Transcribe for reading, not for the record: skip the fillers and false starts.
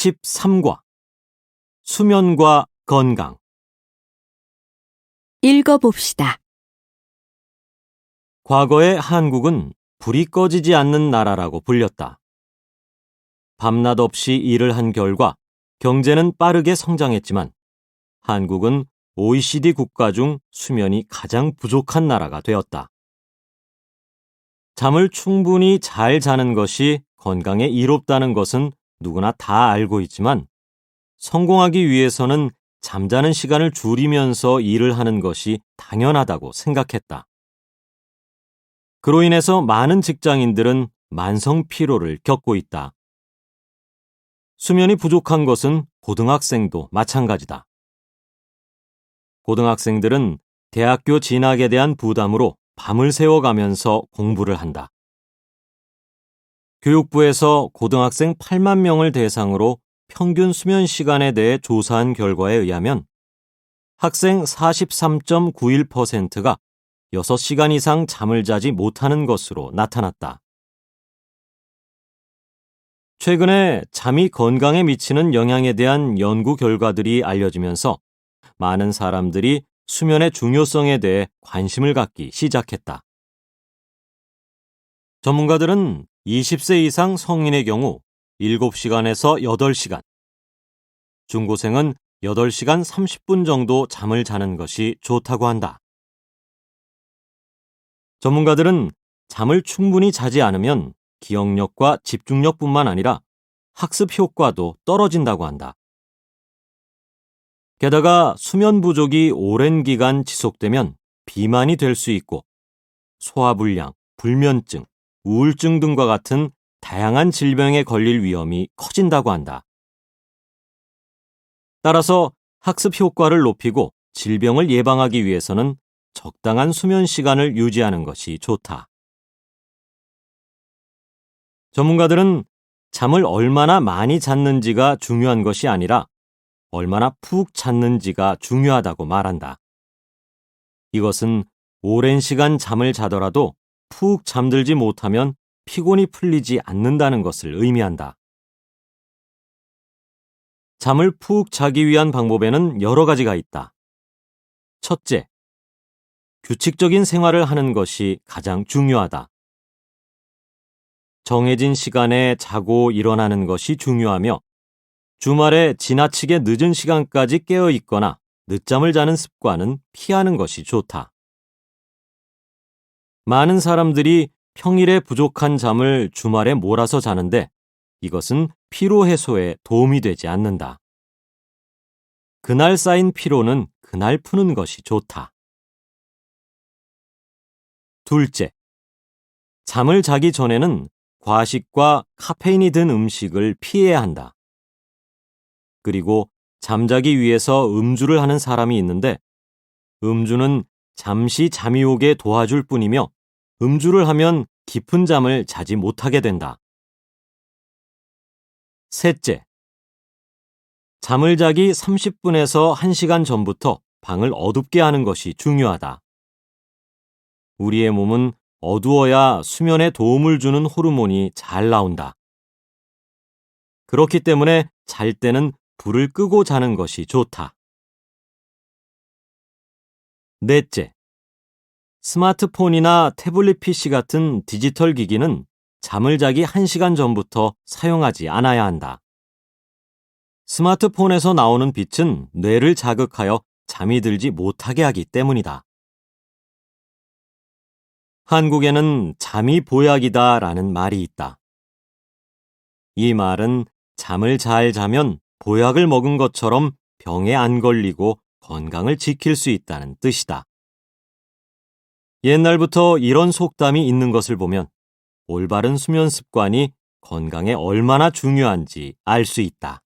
13과 수면과 건강. 읽어봅시다. 과거에 한국은 불이 꺼지지 않는 나라라고 불렸다. 밤낮 없이 일을 한 결과 경제는 빠르게 성장했지만 한국은 OECD 국가 중 수면이 가장 부족한 나라가 되었다. 잠을 충분히 잘 자는 것이 건강에 이롭다는 것은 누구나 다 알고 있지만 성공하기 위해서는 잠자는 시간을 줄이면서 일을 하는 것이 당연하다고 생각했다. 그로 인해서 많은 직장인들은 만성 피로를 겪고 있다. 수면이 부족한 것은 고등학생도 마찬가지다. 고등학생들은 대학교 진학에 대한 부담으로 밤을 새워가면서 공부를 한다. 교육부에서 고등학생 8만 명을 대상으로 평균 수면 시간에 대해 조사한 결과에 의하면 학생 43.91%가 6시간 이상 잠을 자지 못하는 것으로 나타났다. 최근에 잠이 건강에 미치는 영향에 대한 연구 결과들이 알려지면서 많은 사람들이 수면의 중요성에 대해 관심을 갖기 시작했다. 전문가들은 20세 이상 성인의 경우 7시간에서 8시간, 중고생은 8시간 30분 정도 잠을 자는 것이 좋다고 한다. 전문가들은 잠을 충분히 자지 않으면 기억력과 집중력뿐만 아니라 학습 효과도 떨어진다고 한다. 게다가 수면 부족이 오랜 기간 지속되면 비만이 될 수 있고 소화불량, 불면증, 우울증 등과 같은 다양한 질병에 걸릴 위험이 커진다고 한다. 따라서 학습 효과를 높이고 질병을 예방하기 위해서는 적당한 수면 시간을 유지하는 것이 좋다. 전문가들은 잠을 얼마나 많이 잤는지가 중요한 것이 아니라 얼마나 푹 잤는지가 중요하다고 말한다. 이것은 오랜 시간 잠을 자더라도 푹 잠들지 못하면 피곤이 풀리지 않는다는 것을 의미한다. 잠을 푹 자기 위한 방법에는 여러 가지가 있다. 첫째, 규칙적인 생활을 하는 것이 가장 중요하다. 정해진 시간에 자고 일어나는 것이 중요하며 주말에 지나치게 늦은 시간까지 깨어 있거나 늦잠을 자는 습관은 피하는 것이 좋다. 많은 사람들이 평일에 부족한 잠을 주말에 몰아서 자는데 이것은 피로 해소에 도움이 되지 않는다. 그날 쌓인 피로는 그날 푸는 것이 좋다. 둘째, 잠을 자기 전에는 과식과 카페인이 든 음식을 피해야 한다. 그리고 잠자기 위해서 음주를 하는 사람이 있는데 음주는 잠시 잠이 오게 도와줄 뿐이며 음주를 하면 깊은 잠을 자지 못하게 된다. 셋째, 잠을 자기 30분에서 1시간 전부터 방을 어둡게 하는 것이 중요하다. 우리의 몸은 어두워야 수면에 도움을 주는 호르몬이 잘 나온다. 그렇기 때문에 잘 때는 불을 끄고 자는 것이 좋다. 넷째, 스마트폰이나 태블릿 PC 같은 디지털 기기는 잠을 자기 1시간 전부터 사용하지 않아야 한다. 스마트폰에서 나오는 빛은 뇌를 자극하여 잠이 들지 못하게 하기 때문이다. 한국에는 잠이 보약이다라는 말이 있다. 이 말은 잠을 잘 자면 보약을 먹은 것처럼 병에 안 걸리고 건강을 지킬 수 있다는 뜻이다. 옛날부터 이런 속담이 있는 것을 보면 올바른 수면 습관이 건강에 얼마나 중요한지 알 수 있다.